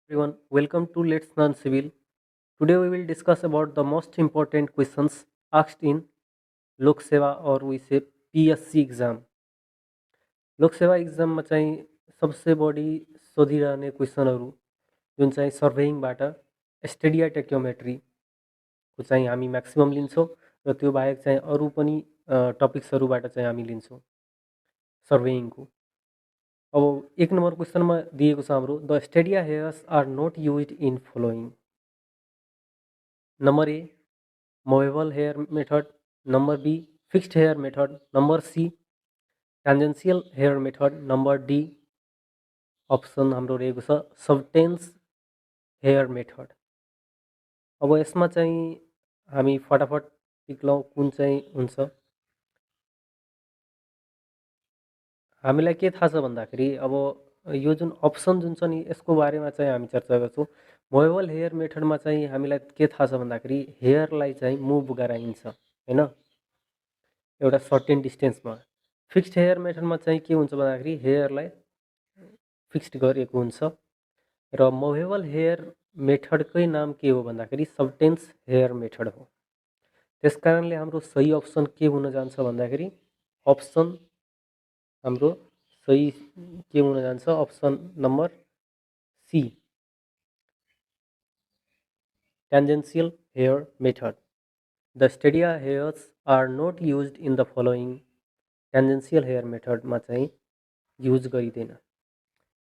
Everyone, welcome to Let's Learn Civil. Today we will discuss about the most important questions asked in loksewa or we say PSC exam. Lok Sewa इक्जाममा चाहिँ सबसे बढी सोधिरहने क्वेसनहरू जुन चाहिँ सर्भेइङबाट Stadia टेक्योमेट्रीको चाहिँ हामी म्याक्सिमम लिन्छौँ र त्यो बाहेक चाहिँ अरू पनि टपिक्सहरूबाट चाहिँ हामी लिन्छौँ सर्भेइङको। अब एक नम्बर क्वेसनमा दिएको छ हाम्रो the stadia hairs are not use in following. Number A movable hair method, number B fixed hair method, number C tangential hair method, number D option हाम्रो रहेको छ सबटेन्स हेयर मेथड। अब यसमा चाहिँ हामी फटाफट टिक्लौँ कुन चाहिँ हुन्छ। हामीलाई के थाहा छ भन्दाखेरि अब यो जुन अप्सन जुन छ नि यसको बारेमा चाहिँ हामी चर्चा गर्छौँ। मूवेबल हेयर मेथडमा चाहिँ हामीलाई के थाहा छ भन्दाखेरि हेयरलाई चाहिँ मुभ गराइन्छ हैन, एउटा सर्टेन डिस्टेन्समा। फिक्स्ड हेयर मेथडमा चाहिँ के हुन्छ भन्दाखेरि हेयरलाई फिक्स्ड गरेको हुन्छ र मुभेबल हेयर मेथडकै नाम के हो भन्दाखेरि सबटेन्स हेयर मेथड हो। त्यस कारणले हाम्रो सही अप्सन के हुन जान्छ भन्दाखेरि अप्सन हाम्रो सही के हुन जान्छ option number C tangential hair method. The stadia hairs are not used in the following. Tangential hair मेथडमा चाहिँ युज गरिँदैन।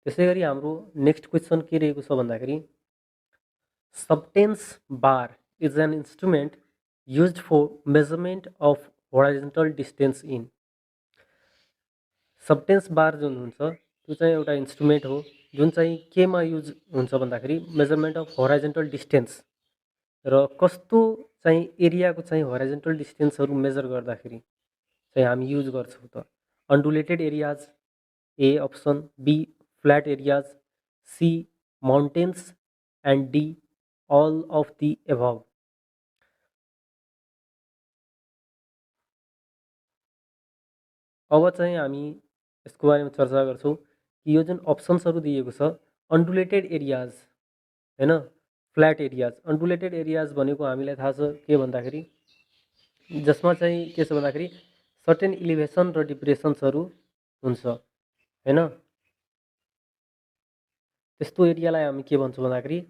त्यसै गरी हाम्रो नेक्स्ट क्वेसन के रहेको छ भन्दाखेरि subtense bar is an instrument used for measurement of horizontal distance in. Subtense bar जुन हुन्छ त्यो चाहिँ एउटा इन्स्ट्रुमेन्ट हो जुन चाहिँ केमा युज हुन्छ भन्दाखेरि मेजरमेन्ट अफ होराइजन्टल डिस्टेन्स र कस्तो चाहिँ एरियाको चाहिँ होराइजन्टल डिस्टेन्सहरू मेजर गर्दाखेरि चाहिँ हामी युज गर्छौँ त undulated areas A option, B flat areas, C mountains and D all of the above. अब चाहिँ हामी यसको बारेमा चर्चा गर्छौँ कि यो जुन अप्सन्सहरू दिएको छ अन्डुलेटेड एरियाज हैन, फ्ल्याट एरियाज। अन्डुलेटेड एरियाज भनेको हामीलाई थाहा छ के भन्दाखेरि जसमा चाहिँ के छ भन्दाखेरि सर्टेन इलिभेसन र डिप्रेसन्सहरू हुन्छ हैन, त्यस्तो एरियालाई हामी के भन्छौँ भन्दाखेरि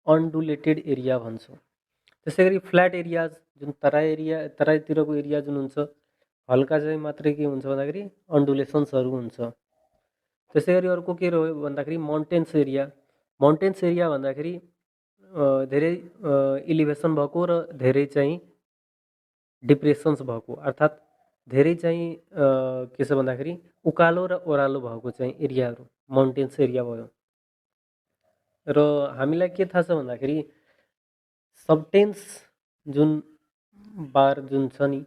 अन्डुलेटेड एरिया भन्छौँ। त्यसै गरी फ्ल्याट एरियाज जुन तराईतिरको एरिया जुन हुन्छ हल्का चाहिँ मात्रै के हुन्छ भन्दाखेरि अन्डुलेसन्सहरू हुन्छ। त्यसै गरी अर्को के रह्यो भन्दाखेरि माउन्टेन्स एरिया। माउन्टेन्स एरिया भन्दाखेरि धेरै इलिभेसन भएको र धेरै चाहिँ डिप्रेसन्स भएको, अर्थात् धेरै चाहिँ के छ भन्दाखेरि उकालो र ओह्रालो भएको चाहिँ एरियाहरू माउन्टेन्स एरिया भयो। र हामीलाई के थाहा छ भन्दाखेरि सबटेन्स जुन बार जुन छ नि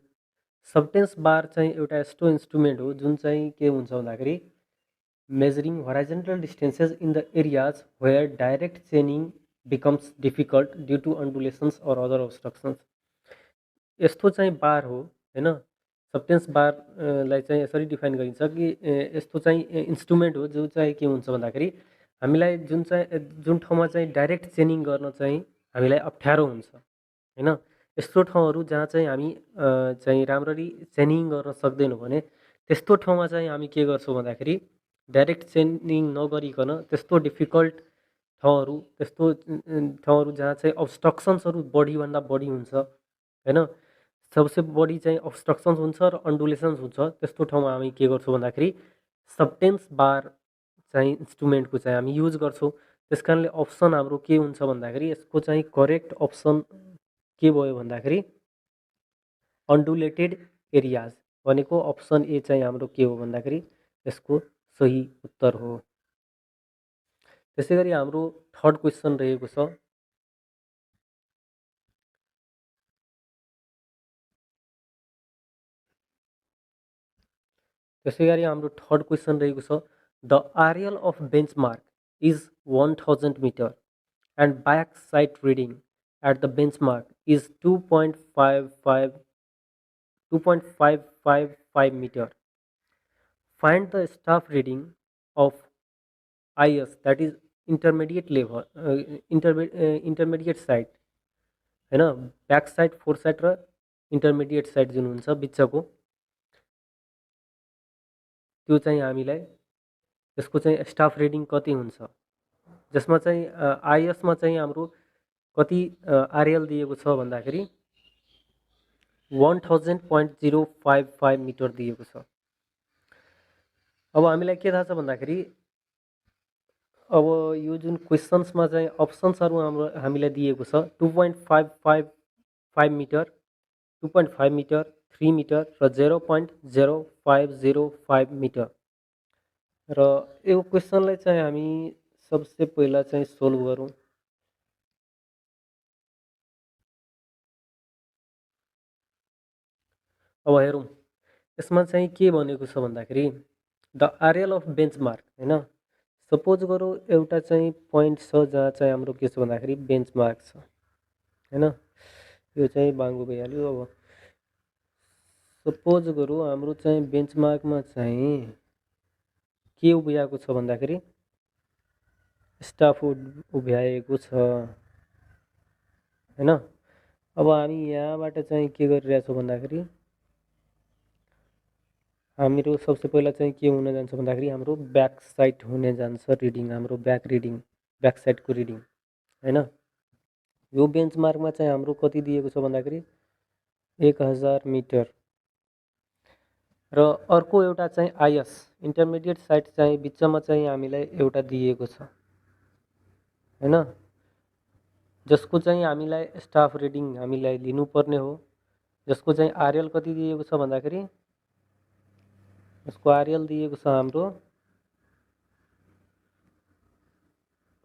सबटेन्स बार चाहिँ एउटा यस्तो इन्स्ट्रुमेन्ट हो जुन चाहिँ के हुन्छ भन्दाखेरि measuring horizontal distances in the areas where direct chaining becomes difficult due to undulations or other obstructions. यस्तो चाहिँ बार हो हैन, सबटेन्स बारलाई चाहिँ यसरी डिफाइन गरिन्छ कि यस्तो चाहिँ इन्स्ट्रुमेन्ट हो जो चाहिँ के हुन्छ भन्दाखेरि हामीलाई जुन ठाउँमा चाहिँ डाइरेक्ट चेनिङ गर्न चाहिँ हामीलाई अप्ठ्यारो हुन्छ हैन, यस्तो ठाउँहरू जहाँ चाहिँ हामी चाहिँ राम्ररी चेनिङ गर्न सक्दैनौँ भने त्यस्तो ठाउँमा चाहिँ हामी के गर्छौँ भन्दाखेरि डाइरेक्ट चेनिङ नगरिकन त्यस्तो डिफिकल्ट ठाउँहरू ठाउँहरू जहाँ चाहिँ अब्स्ट्रक्सन्सहरू बढीभन्दा बढी हुन्छ हैन, सबसे बढी चाहिँ अब्स्ट्रक्सन्स हुन्छ र अन्डुलेसन्स हुन्छ त्यस्तो ठाउँमा हामी के गर्छौँ भन्दाखेरि सबटेन्स बार चाहिँ इन्स्ट्रुमेन्टको चाहिँ हामी युज गर्छौँ। त्यस कारणले अप्सन हाम्रो के हुन्छ भन्दाखेरि यसको चाहिँ करेक्ट अप्सन के भयो भन्दाखेरि अन्डुलेटेड एरियाज भनेको अप्सन ए चाहिँ हाम्रो के हो भन्दाखेरि यसको सही उत्तर हो। त्यसै गरी हाम्रो थर्ड क्वेसन रहेको छ त्यसै गरी हाम्रो थर्ड क्वेसन रहेको छ the RL of benchmark is 1000 metre and back sight reading at the benchmark is 2.555 meter. Find the staff reading of IS, that is intermediate level intermediate side होइन, back side, four side र intermediate side जुन हुन्छ बिचको, त्यो चाहिँ हामीलाई त्यसको चाहिँ स्टाफ रिडिङ कति हुन्छ, जसमा चाहिँ आइएसमा चाहिँ हाम्रो कति आरएल दिएको छ भन्दाखेरि 1000.055 मिटर दिएको छ। अब हामीलाई के थाहा छ भन्दाखेरि अब यो जुन क्वेसन्समा चाहिँ अप्सन्सहरू हामीलाई दिएको छ 2.555 मिटर, 2.5 मिटर, 3 मिटर र 0.0505 मिटर। र यो क्वेसनलाई चाहिँ हामी सबसे पहिला चाहिँ सोल्भ गरौँ। अब हेरौँ यसमा चाहिँ के भनेको छ भन्दाखेरि द आरएल अफ बेन्चमार्क होइन, सपोज गरौँ एउटा चाहिँ पोइन्ट छ जहाँ चाहिँ हाम्रो के छ भन्दाखेरि बेन्चमार्क छ होइन, यो चाहिँ बाङ्गो भइहाल्यो। अब सपोज गरौँ हाम्रो चाहिँ बेन्चमार्कमा चाहिँ के उभ्याएको छ भन्दाखेरि स्टाफ उभ्याएको छ होइन। अब हामी यहाँबाट चाहिँ के गरिरहेछौँ भन्दाखेरि हाम्रो सबसे पहिला चाहिँ के हुन जान्छ भन्दाखेरि हाम्रो ब्याक साइड हुने जान्छ रिडिङ, हाम्रो ब्याक साइडको रिडिङ होइन। यो बेन्चमार्कमा चाहिँ हाम्रो कति दिएको छ भन्दाखेरि 1000 मिटर र अर्को एउटा चाहिँ आइएस इन्टरमिडिएट साइड चाहिँ बिचमा चाहिँ हामीलाई एउटा दिएको छ होइन, जसको चाहिँ हामीलाई स्टाफ रिडिङ हामीलाई लिनुपर्ने हो, जसको चाहिँ आरएल कति दिएको छ भन्दाखेरि यसको आरएल दिएको छ हाम्रो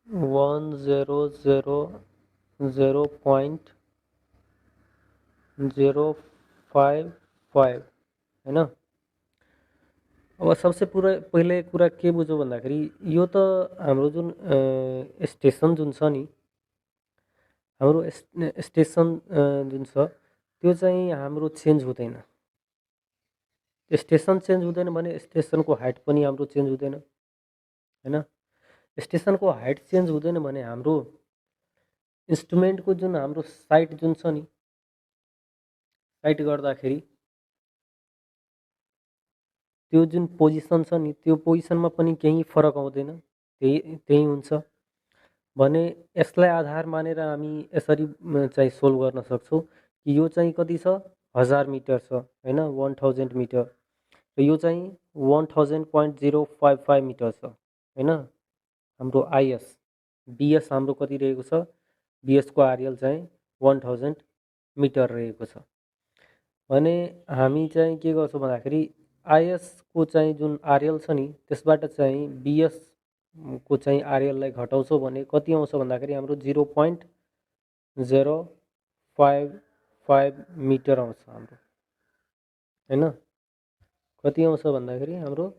1000.055 होइन। अब सबसे पहिले कुरा के बुझौँ भन्दाखेरि यो त हाम्रो जुन स्टेसन जुन छ नि, हाम्रो स्टेसन जुन छ त्यो चाहिँ हाम्रो चेन्ज हुँदैन। स्टेसन चेन्ज हुँदैन भने स्टेसनको हाइट पनि हाम्रो चेन्ज हुँदैन होइन। स्टेसनको हाइट चेन्ज हुँदैन भने हाम्रो इन्स्ट्रुमेन्टको जुन हाम्रो साइट जुन छ नि, साइट गर्दाखेरि त्यो जुन पोजिसन छ नि त्यो पोजिसनमा पनि केही फरक आउँदैन, त्यही हुन्छ भने यसलाई आधार मानेर हामी यसरी चाहिँ सोल्भ गर्न सक्छौँ कि यो चाहिँ कति छ 1000 मिटर छ होइन, 1000 मिटर र यो चाहिँ 1000.055 मिटर छ होइन। हाम्रो आइएस बिएस हाम्रो कति रहेको छ, बिएसको आरएल चाहिँ 1000 मिटर रहेको छ भने हामी चाहिँ के गर्छौँ भन्दाखेरि आइएसको चाहिँ जुन आरएल छ नि त्यसबाट चाहिँ बिएस को चाहिँ आरएललाई घटाउँछौँ भने कति आउँछ भन्दाखेरि हाम्रो 0.055 मिटर आउँछ हाम्रो होइन। कति आउँछ भन्दाखेरि हाम्रो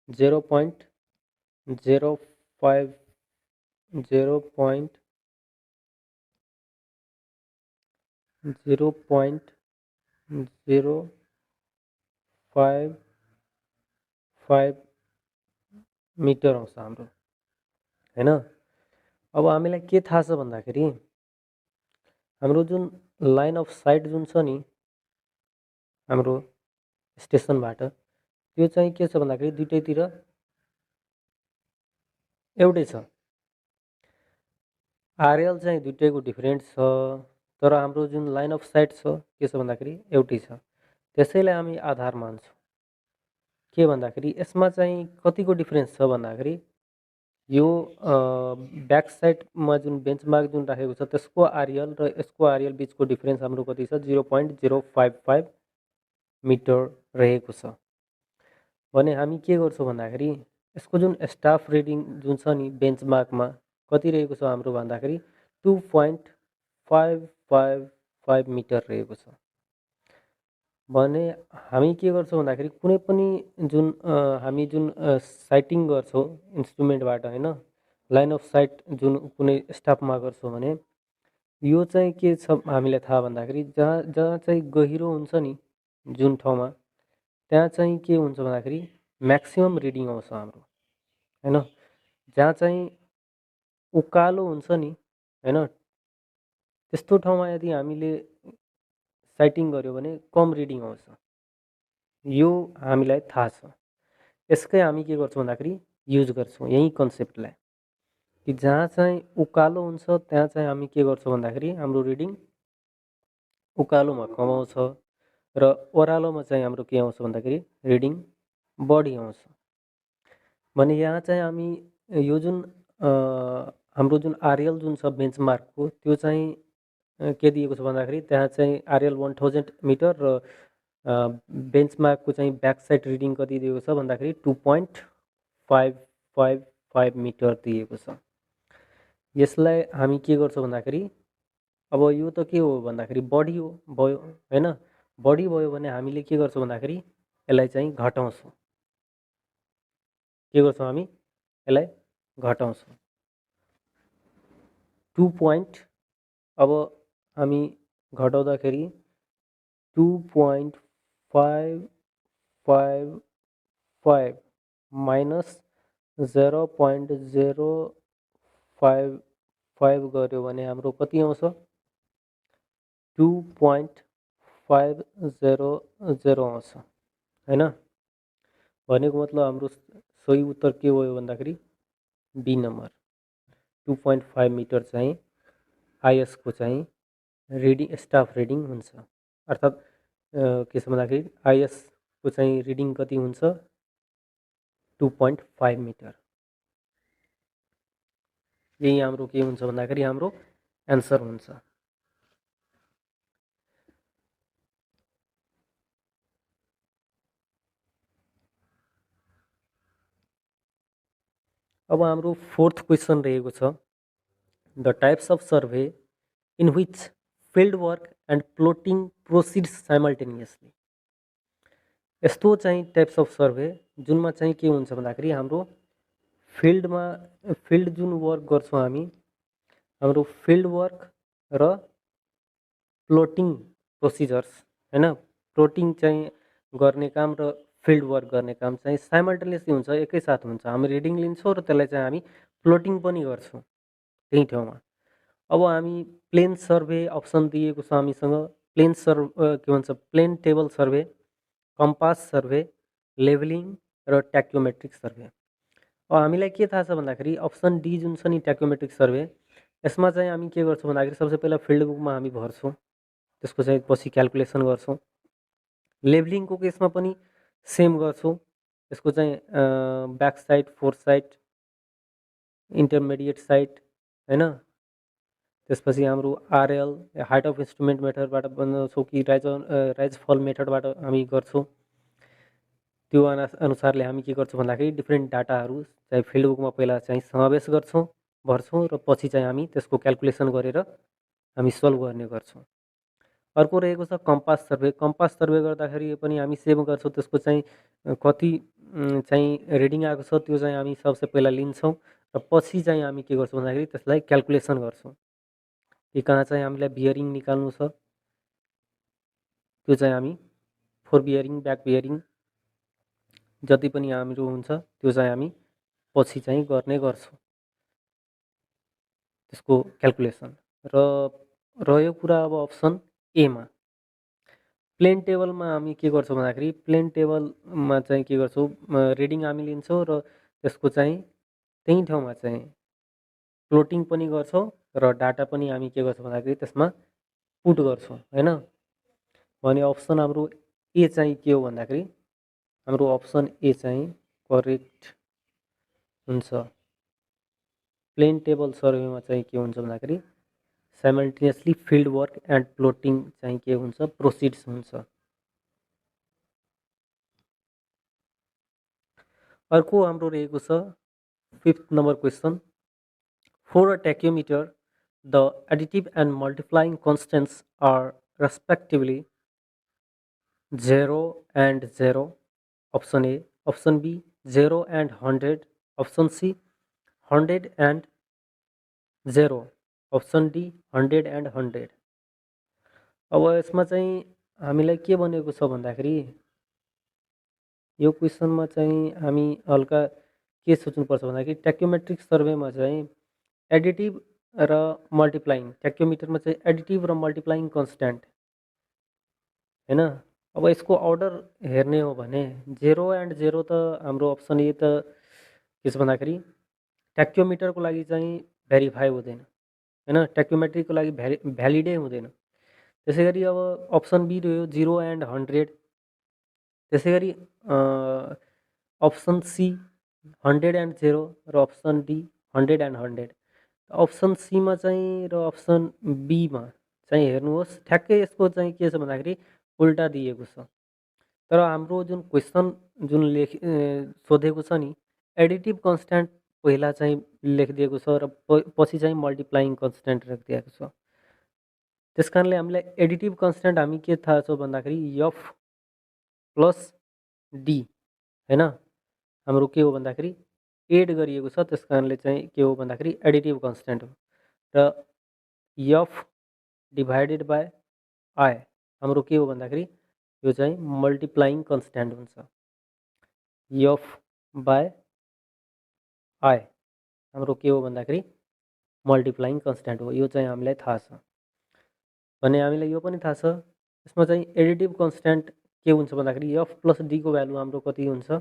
0.055 मिटर आउँछ हाम्रो होइन। अब हामीलाई के थाहा छ भन्दाखेरि हाम्रो जुन लाइन अफ साइट जुन छ नि हाम्रो स्टेसनबाट त्यो चाहिँ के छ भन्दाखेरि दुईटैतिर एउटै छ, आरएल चाहिँ दुईटैको डिफरेन्ट छ तर हाम्रो जुन लाइन अफ साइट छ के छ भन्दाखेरि एउटै छ। त्यसैले हामी आधार मान्छौँ के भन्दाखेरि यसमा चाहिँ कतिको डिफरेन्स छ भन्दाखेरि यो ब्याक साइडमा जुन बेन्चमार्क जुन राखेको छ त्यसको आरएल र यसको आरएल बिचको डिफरेन्स हाम्रो कति छ 0.055 मिटर रहेको छ भने हामी के गर्छौँ भन्दाखेरि यसको जुन स्टाफ रिडिङ जुन छ नि बेन्चमार्कमा कति रहेको छ हाम्रो भन्दाखेरि 2.555 मिटर रहेको छ भने हामी के गर्छौँ भन्दाखेरि कुनै पनि जुन हामी जुन साइटिङ गर्छौँ इन्स्ट्रुमेन्टबाट होइन, लाइन अफ साइट जुन कुनै स्टाफमा गर्छौँ भने यो चाहिँ के छ हामीलाई थाहा भन्दाखेरि जहाँ जहाँ चाहिँ गहिरो हुन्छ नि जुन ठाउँमा त्यहाँ चाहिँ के हुन्छ भन्दाखेरि म्याक्सिमम रिडिङ आउँछ हाम्रो होइन। जहाँ चाहिँ उकालो हुन्छ नि हैन, त्यस्तो ठाउँमा यदि हामीले साइटिङ गर्यो भने कम रिडिङ आउँछ। यो हामीलाई थाहा छ। यसकै हामी के गर्छौँ भन्दाखेरि युज गर्छौँ यही कन्सेप्टलाई कि जहाँ चाहिँ उकालो हुन्छ त्यहाँ चाहिँ हामी के गर्छौँ भन्दाखेरि हाम्रो रिडिङ उकालोमा कम आउँछ र ओह्रालोमा चाहिँ हाम्रो के आउँछ भन्दाखेरि रिडिङ बढी आउँछ। भने यहाँ चाहिँ हामी यो जुन हाम्रो जुन आरएल जुन छ बेन्चमार्कको त्यो चाहिँ के दिएको छ भन्दाखेरि त्यहाँ चाहिँ आरएल 1000 मिटर र बेन्चमार्कको चाहिँ ब्याक साइड रिडिङ कति दिएको छ भन्दाखेरि 2.555 मिटर दिएको छ। यसलाई हामी के गर्छौँ भन्दाखेरि अब यो त के हो भन्दाखेरि बढी हो भयो हैन, बढी भयो भने हामीले के गर्छौँ भन्दाखेरि यसलाई चाहिँ घटाउँछौँ। के गर्छौँ हामी यसलाई घटाउँछौँ 2. अब हामी घटाउँदाखेरि 2.555 माइनस 0.055 गर्यो भने हाम्रो कति आउँछ 2.500 आउँछ हैन। भनेको मतलब हाम्रो सही उत्तर के भयो भन्दाखेरि बी नम्बर 2.5 मिटर चाहिँ आइएसको चाहिँ रिडिङ स्टाफ रिडिङ हुन्छ। अर्थात् के छ भन्दाखेरि आइएसको चाहिँ रिडिङ कति हुन्छ 2.5 मिटर। यही हाम्रो के हुन्छ भन्दाखेरि हाम्रो एन्सर हुन्छ। अब हाम्रो फोर्थ क्वेसन रहेको छ the types of survey in which field work and plotting proceed simultaneously. यस्तो चाहिँ टाइप्स अफ सर्वे जुनमा चाहिँ के हुन्छ भन्दाखेरि हाम्रो फिल्ड जुन वर्क गर्छौँ हामी हाम्रो फिल्ड वर्क र प्लोटिङ प्रोसिजर्स हैन, प्लोटिङ चाहिँ गर्ने काम र फिल्ड वर्क गर्ने काम चाहिँ साइमल्टेनियसली हुन्छ, एकैसाथ हुन्छ। हामी रिडिङ लिन्छौँ र त्यसलाई चाहिँ हामी प्लोटिङ पनि गर्छौँ त्यही ठाउँमा। अब हामी प्लेन सर्वे अप्सन दिएको छ हामीसँग, के भन्छ plane table survey, compass survey, levelling र ट्याक्योमेट्रिक सर्वे। अब हामीलाई के थाहा छ भन्दाखेरि अप्सन डी जुन छ नि ट्याक्योमेट्रिक सर्वे, यसमा चाहिँ हामी के गर्छौँ भन्दाखेरि सबसे पहिला फिल्ड बुकमा हामी भर्छौँ, त्यसको चाहिँ पछि क्यालकुलेसन गर्छौँ। लेभलिङको केसमा पनि सेम गर्छौँ, यसको चाहिँ back side, four side, intermediate side हैन। त्यसपछि हाम्रो आरएल हाइट अफ इन्स्ट्रुमेन्ट मेथडबाट बनाउँछौँ कि राइज फल मेथडबाट हामी गर्छौँ। त्यो अनुसारले हामी के गर्छौँ भन्दाखेरि डिफ्रेन्ट डाटाहरू चाहिँ फिल्ड बुकमा पहिला चाहिँ समावेश गर्छौँ, भर्छौँ र पछि चाहिँ हामी त्यसको क्यालकुलेसन गरेर हामी सल्भ गर्ने गर्छौँ। अर्को रहेको छ कम्पास सर्वे। कम्पास सर्वे गर्दाखेरि पनि हामी सेभ गर्छौँ, त्यसको चाहिँ कति चाहिँ रिडिङ आएको छ त्यो चाहिँ हामी सबसे पहिला लिन्छौँ र पछि चाहिँ हामी के गर्छौँ भन्दाखेरि त्यसलाई क्यालकुलेसन गर्छौँ कि कहाँ चाहिँ हामीलाई बियरिङ निकाल्नु छ, त्यो चाहिँ हामी फोर बियरिङ, ब्याक बियरिङ जति पनि हाम्रो हुन्छ त्यो चाहिँ हामी पछि चाहिँ गर्ने गर्छौँ त्यसको क्यालकुलेसन। र रह्यो कुरा अब अप्सन एमा प्लेन टेबलमा हामी के गर्छौँ भन्दाखेरि प्लेन टेबलमा चाहिँ के गर्छौँ रिडिङ हामी लिन्छौँ र त्यसको चाहिँ त्यही ठाउँमा चाहिँ प्लोटिङ पनि गर्छौँ र डाटा पनि हामी के गर्छौँ भन्दाखेरि त्यसमा पुट गर्छौँ हैन। भने अप्सन हाम्रो ए चाहिँ के हो भन्दाखेरि हाम्रो अप्सन ए चाहिँ करेक्ट हुन्छ। प्लेन टेबल सर्वेमा चाहिँ के हुन्छ भन्दाखेरि साइमल्टेनियसली फिल्ड वर्क एन्ड प्लोटिङ चाहिँ के हुन्छ प्रोसिड्स हुन्छ। अर्को हाम्रो रहेको छ 5th number question. For a tacheometer the additive and multiplying constants are respectively 0 and 0, option A. Option B 0 and 100, option C 100 and 0, option D 100 and 100। अब यसमा चाहिँ हामीलाई के भनेको छ भन्दाखेरि यो क्वेसनमा चाहिँ हामी हल्का के सोच्नुपर्छ भन्दाखेरि ट्याक्योमेट्रिक सर्वेमा चाहिँ एडिटिभ र मल्टिप्लाइङ, ट्याक्योमिटरमा चाहिँ एडिटिभ र मल्टिप्लाइङ कन्स्ट्यान्ट हैन। अब यसको अर्डर हेर्ने हो भने 0 एन्ड 0 त हाम्रो अप्सन ए त के छ भन्दाखेरि ट्याक्योमिटरको लागि चाहिँ भेरिफाई हुँदैन हैन, ट्याक्योमेट्रीको लागि भ्यालिडै हुँदैन। त्यसै गरी अब अप्सन बी रह्यो 0 एन्ड 100, त्यसै गरी अप्सन सी 100 एन्ड 0 र अप्सन डी 100 एन्ड 100। अप्सन सीमा चाहिँ र अप्सन बीमा चाहिँ हेर्नुहोस् ठ्याक्कै यसको चाहिँ के छ भन्दाखेरि उल्टा दिएको छ। तर हाम्रो जुन क्वेसन जुन सोधेको छ नि, एडिटिभ कन्स्ट्यान्ट पहिला चाहिँ लेखिदिएको छ र पछि चाहिँ मल्टिप्लाइङ कन्स्ट्यान्ट राखिदिएको छ। त्यस कारणले हामीलाई एडिटिभ कन्स्ट्यान्ट हामी के थाहा छ भन्दाखेरि एफ प्लस डी हैन, हाम्रो के हो भन्दाखेरि एड गरिएको छ, त्यस कारणले चाहिँ के हो भन्दाखेरि एडिटिभ कन्स्ट्यान्ट हो। र एफ डिभाइडेड बाई आई हाम्रो के हो भन्दाखेरि यो चाहिँ मल्टिप्लाइङ कन्स्ट्यान्ट हुन्छ। एफ बाई आई हाम्रो के हो भन्दाखेरि मल्टिप्लाइङ कन्स्ट्यान्ट हो, यो चाहिँ हामीलाई थाहा छ। भने हामीलाई यो पनि थाहा छ यसमा चाहिँ एडिटिभ कन्स्ट्यान्ट के हुन्छ भन्दाखेरि एफ प्लस डीको भ्यालु हाम्रो कति हुन्छ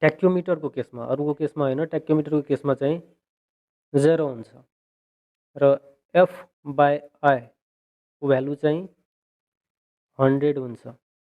ट्याक्योमिटरको केसमा, अरूको केसमा होइन, ट्याक्योमिटरको केसमा चाहिँ 0 हुन्छ र एफ बाई आईको भ्यालु चाहिँ 100 हुन्छ।